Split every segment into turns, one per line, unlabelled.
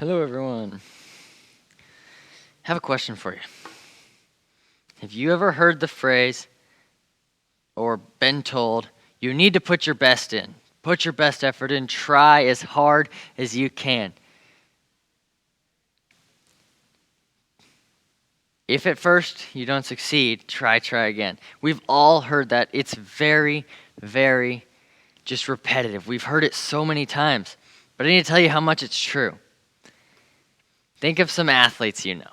Hello, everyone. I have a question for you. Have you ever heard the phrase or been told, you need to put your best in, put your best effort in, try as hard as you can? If at first you don't succeed, try again. We've all heard that. It's very, very just repetitive. We've heard it so many times, but I need to tell you how much it's true. Think of some athletes you know.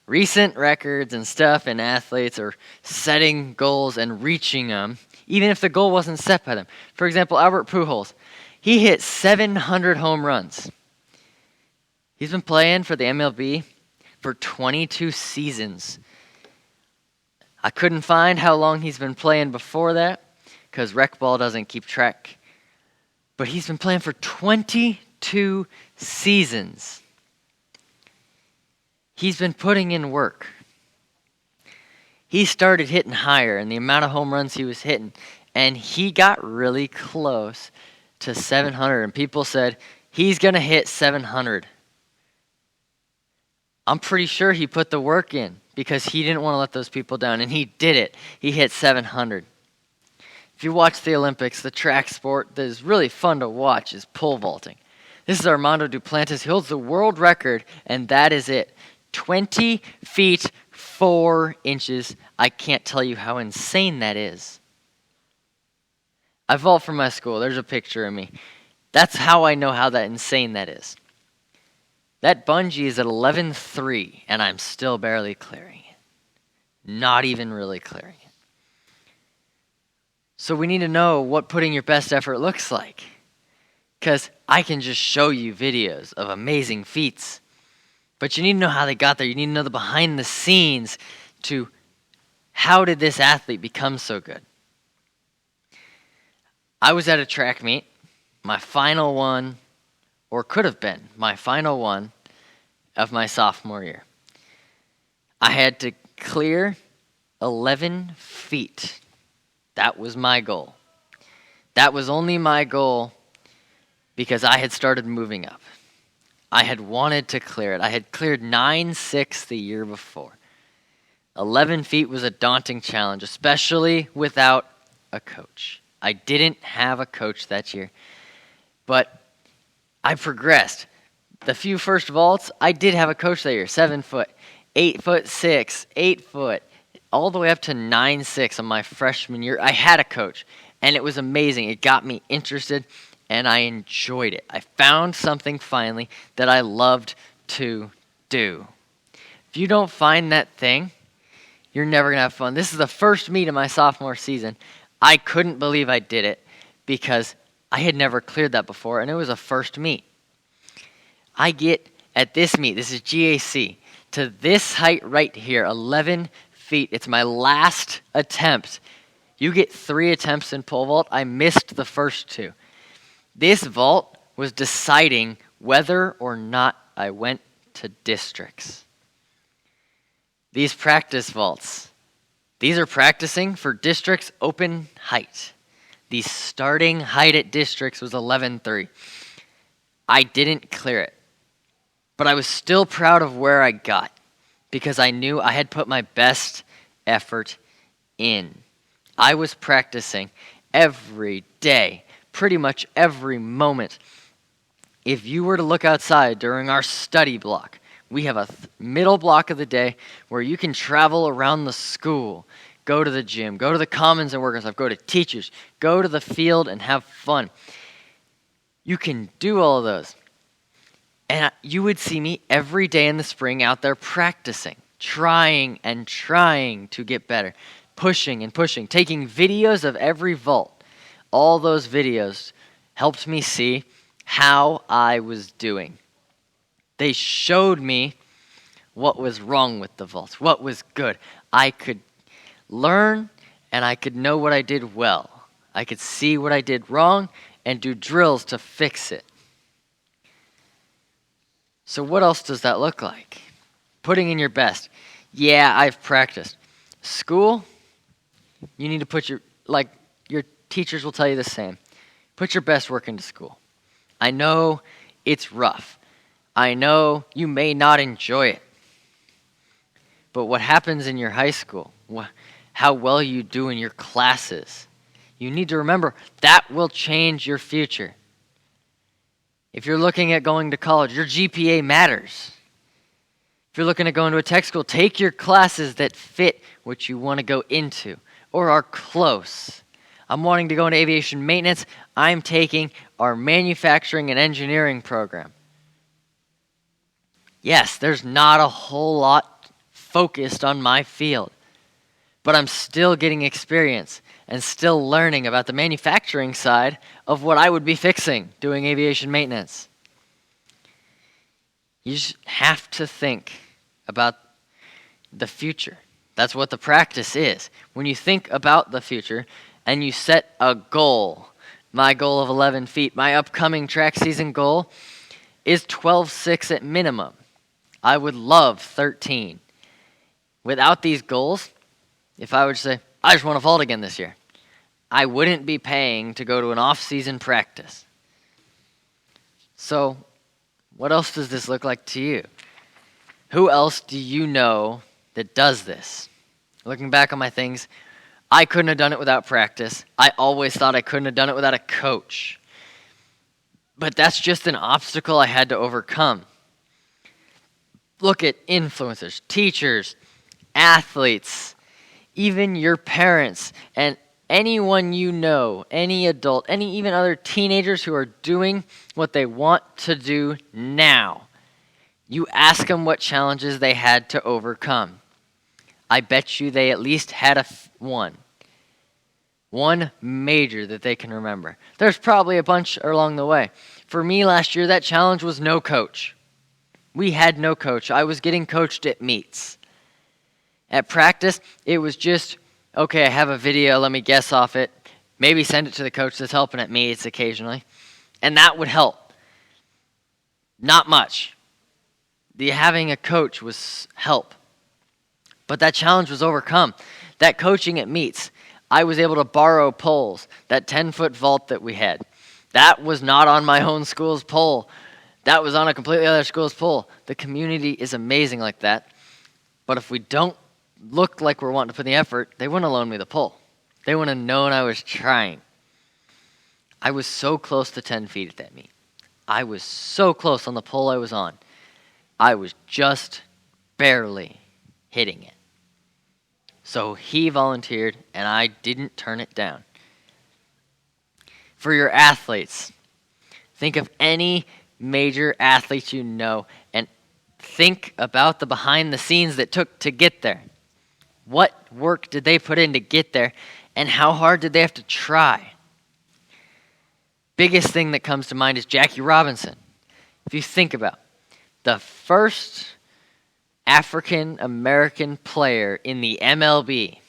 Recent records and stuff, and athletes are setting goals and reaching them, even if the goal wasn't set by them. For example, Albert Pujols, he hit 700 home runs. He's been playing for the MLB for 22 seasons. I couldn't find how long he's been playing before that, because Rec Ball doesn't keep track. But he's been playing for 22 seasons. He's been putting in work. He started hitting higher in the amount of home runs he was hitting, and he got really close to 700, and people said, he's going to hit 700. I'm pretty sure he put the work in because he didn't want to let those people down, and he did it. He hit 700. If you watch the Olympics, the track sport that is really fun to watch is pole vaulting. This is Armando Duplantis. He holds the world record, and that is it. 20 feet, 4 inches. I can't tell you how insane that is. I vault from my school. There's a picture of me. That's how I know how that insane that is. That bungee is at 11.3, and I'm still barely clearing it. Not even really clearing it. So we need to know what putting your best effort looks like. Because I can just show you videos of amazing feats. But you need to know how they got there. You need to know the behind the scenes to how did this athlete become so good. I was at a track meet, my final one, or could have been my final one of my sophomore year. I had to clear 11 feet. That was my goal. That was only my goal because I had started moving up. I had wanted to clear it. I had cleared 9.6 the year before. 11 feet was a daunting challenge, especially without a coach. I didn't have a coach that year, but I progressed. The few first vaults, I did have a coach that year, 7 foot, 8'6", 8 foot, all the way up to 9'6" on my freshman year. I had a coach, and it was amazing. It got me interested, and I enjoyed it. I found something finally that I loved to do. If you don't find that thing, you're never going to have fun. This is the first meet of my sophomore season. I couldn't believe I did it because I had never cleared that before, and it was a first meet. I get at this meet, this is GAC, to this height right here, 11 feet. It's my last attempt. You get 3 attempts in pole vault. I missed the first 2. This vault was deciding whether or not I went to districts. These practice vaults, these are practicing for districts open height. The starting height at districts was 11.3. I didn't clear it, but I was still proud of where I got because I knew I had put my best effort in. I was practicing every day. Pretty much every moment. If you were to look outside during our study block, we have a middle block of the day where you can travel around the school, go to the gym, go to the commons and work and stuff, go to teachers, go to the field and have fun. You can do all of those. And you would see me every day in the spring out there practicing, trying to get better, pushing and pushing, taking videos of every vault. All those videos helped me see how I was doing. They showed me what was wrong with the vaults, what was good. I could learn and I could know what I did well. I could see what I did wrong and do drills to fix it. So what else does that look like? Putting in your best. Yeah, I've practiced. School, you need to put your teachers will tell you the same. Put your best work into school. I know it's rough. I know you may not enjoy it, but what happens in your high school, how well you do in your classes, you need to remember that will change your future. If you're looking at going to college, your GPA matters. If you're looking at going to a tech school, take your classes that fit what you want to go into or are close. I'm wanting to go into aviation maintenance. I'm taking our manufacturing and engineering program. Yes, there's not a whole lot focused on my field, but I'm still getting experience and still learning about the manufacturing side of what I would be fixing doing aviation maintenance. You just have to think about the future. That's what the practice is. When you think about the future and you set a goal, my goal of 11 feet, my upcoming track season goal is 12.6 at minimum. I would love 13. Without these goals, if I would say, I just want to vault again this year, I wouldn't be paying to go to an off-season practice. So, what else does this look like to you? Who else do you know that does this? Looking back on my things, I couldn't have done it without practice. I always thought I couldn't have done it without a coach. But that's just an obstacle I had to overcome. Look at influencers, teachers, athletes, even your parents, and anyone you know, any adult, even other teenagers who are doing what they want to do now. You ask them what challenges they had to overcome. I bet you they at least had one major that they can remember. There's probably a bunch along the way. For me last year, that challenge was no coach. We had no coach. I was getting coached at meets. At practice, it was just, okay, I have a video, let me guess off it. Maybe send it to the coach that's helping at meets occasionally. And that would help. Not much. Having a coach was help. But that challenge was overcome. That coaching at meets, I was able to borrow poles, that 10-foot vault that we had. That was not on my own school's pole. That was on a completely other school's pole. The community is amazing like that. But if we don't look like we're wanting to put in the effort, they wouldn't have loaned me the pole. They wouldn't have known I was trying. I was so close to 10 feet at that meet. I was so close on the pole I was on. I was just barely hitting it. So he volunteered, and I didn't turn it down. For your athletes, think of any major athletes you know and think about the behind the scenes that took to get there. What work did they put in to get there, and how hard did they have to try? Biggest thing that comes to mind is Jackie Robinson. If you think about the first African American player in the MLB,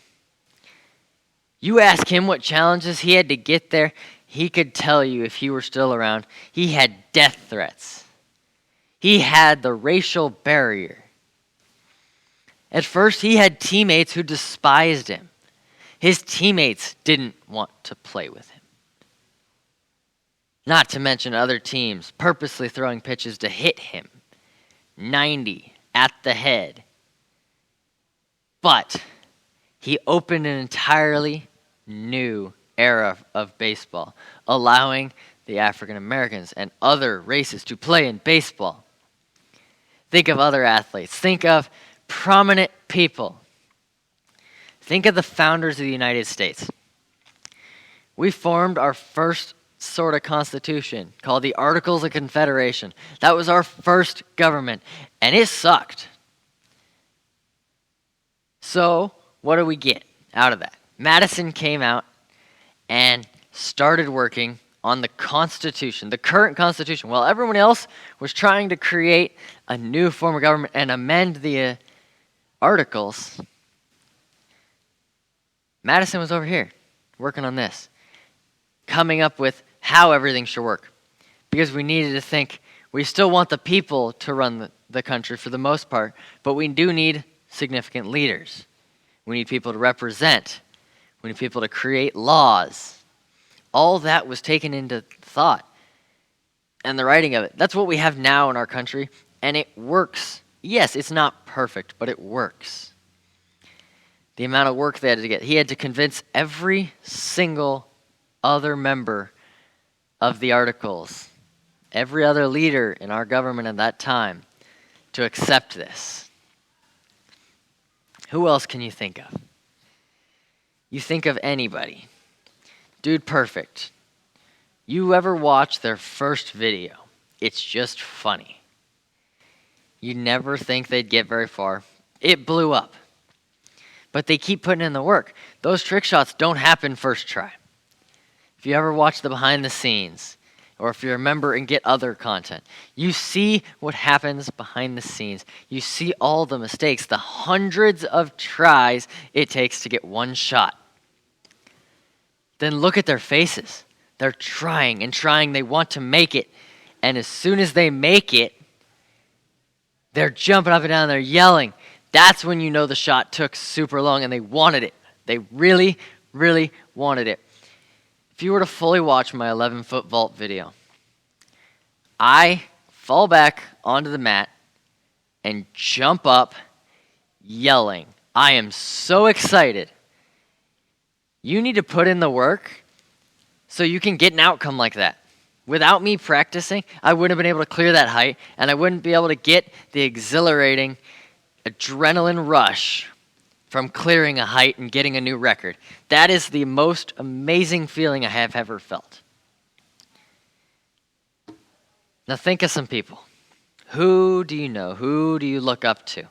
you ask him what challenges he had to get there, he could tell you if he were still around. He had death threats. He had the racial barrier. At first, he had teammates who despised him. His teammates didn't want to play with him. Not to mention other teams purposely throwing pitches to hit him. 90 at the head. But he opened an entirely new era of baseball, allowing the African Americans and other races to play in baseball. Think of other athletes. Think of prominent people. Think of the founders of the United States. We formed our first sort of constitution called the Articles of Confederation. That was our first government, and it sucked. So, what do we get out of that? Madison came out and started working on the Constitution, the current Constitution, while everyone else was trying to create a new form of government and amend the articles. Madison was over here working on this, coming up with how everything should work. Because we needed to think, we still want the people to run the country for the most part, but we do need significant leaders. We need people to represent. We need people to create laws. All that was taken into thought and the writing of it. That's what we have now in our country, And it works. Yes, it's not perfect, but it works. The amount of work they had to get. He had to convince every single other member of the Articles, every other leader in our government at that time, to accept this. Who else can you think of? You think of anybody. Dude Perfect. You ever watch their first video? It's just funny. You never think they'd get very far. It blew up. But they keep putting in the work. Those trick shots don't happen first try. If you ever watch the behind the scenes, or if you remember and get other content, you see what happens behind the scenes. You see all the mistakes, the hundreds of tries it takes to get one shot. Then look at their faces. They're trying and trying. They want to make it. And as soon as they make it, they're jumping up and down. They're yelling. That's when you know the shot took super long and they wanted it. They really, really wanted it. If you were to fully watch my 11-foot vault video, I fall back onto the mat and jump up yelling. I am so excited. You need to put in the work so you can get an outcome like that. Without me practicing, I wouldn't have been able to clear that height, and I wouldn't be able to get the exhilarating adrenaline rush from clearing a height and getting a new record. That is the most amazing feeling I have ever felt. Now think of some people. Who do you know? Who do you look up to?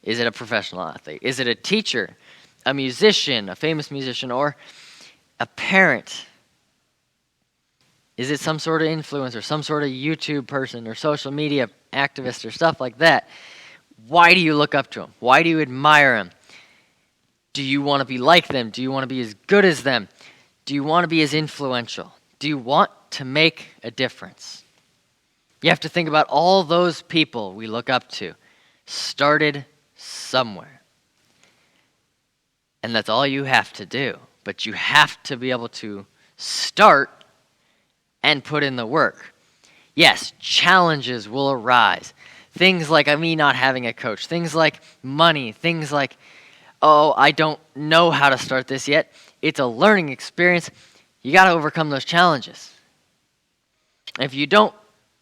Is it a professional athlete? Is it a teacher, a musician, a famous musician, or a parent? Is it some sort of influencer, some sort of YouTube person or social media activist or stuff like that? Why do you look up to them? Why do you admire them? Do you want to be like them? Do you want to be as good as them? Do you want to be as influential? Do you want to make a difference? You have to think about all those people we look up to started somewhere. And that's all you have to do. But you have to be able to start and put in the work. Yes, challenges will arise. Things like me not having a coach. Things like money. Things like, oh, I don't know how to start this yet. It's a learning experience. You got to overcome those challenges. If you don't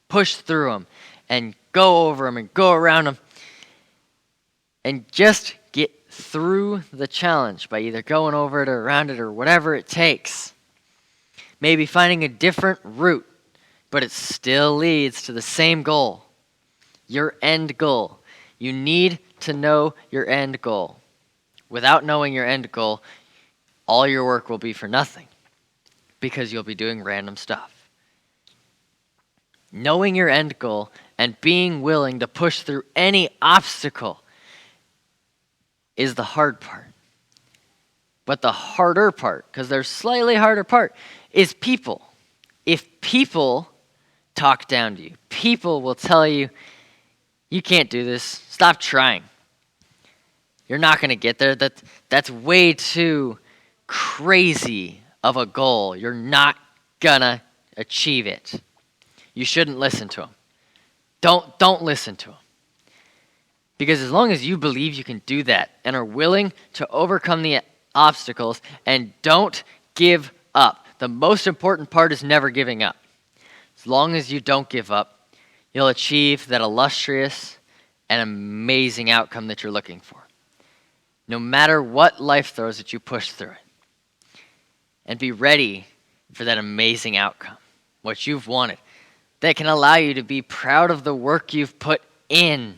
push through them and go over them and go around them and just get through the challenge by either going over it or around it or whatever it takes, maybe finding a different route, but it still leads to the same goal, your end goal. You need to know your end goal. Without knowing your end goal, all your work will be for nothing because you'll be doing random stuff. Knowing your end goal and being willing to push through any obstacle is the hard part. But the harder part, because there's slightly harder part, is people. If people talk down to you, people will tell you, you can't do this, stop trying. You're not going to get there. That's way too crazy of a goal. You're not going to achieve it. You shouldn't listen to them. Don't listen to them. Because as long as you believe you can do that and are willing to overcome the obstacles and don't give up. The most important part is never giving up. As long as you don't give up, you'll achieve that illustrious and amazing outcome that you're looking for. No matter what life throws at you, push through it. And be ready for that amazing outcome, what you've wanted, that can allow you to be proud of the work you've put in.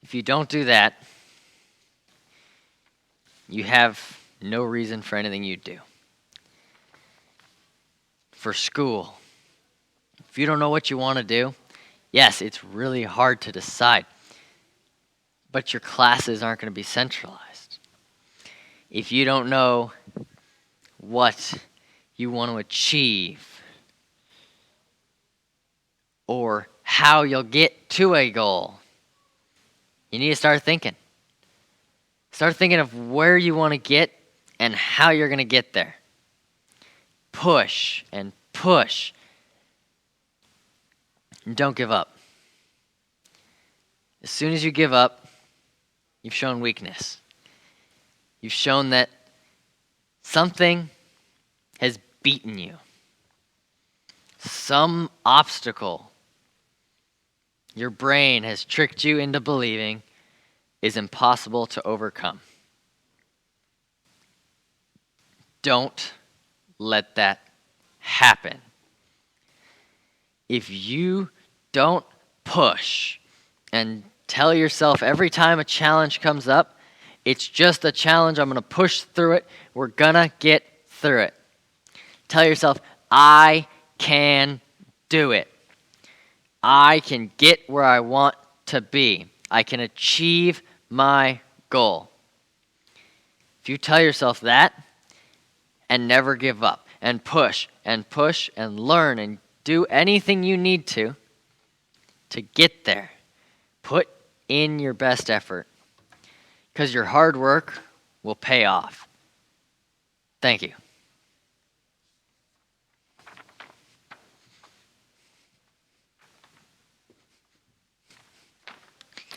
If you don't do that, you have no reason for anything you do. For school, if you don't know what you want to do, yes, it's really hard to decide. But your classes aren't going to be centralized. If you don't know what you want to achieve or how you'll get to a goal, you need to start thinking. Start thinking of where you want to get and how you're going to get there. Push and push. And don't give up. As soon as you give up, you've shown weakness. You've shown that something has beaten you. Some obstacle your brain has tricked you into believing is impossible to overcome. Don't let that happen. If you don't push and tell yourself every time a challenge comes up, it's just a challenge, I'm going to push through it, we're going to get through it. Tell yourself, I can do it. I can get where I want to be. I can achieve my goal. If you tell yourself that and never give up and push and learn and do anything you need to get there, put in your best effort because your hard work will pay off. Thank you.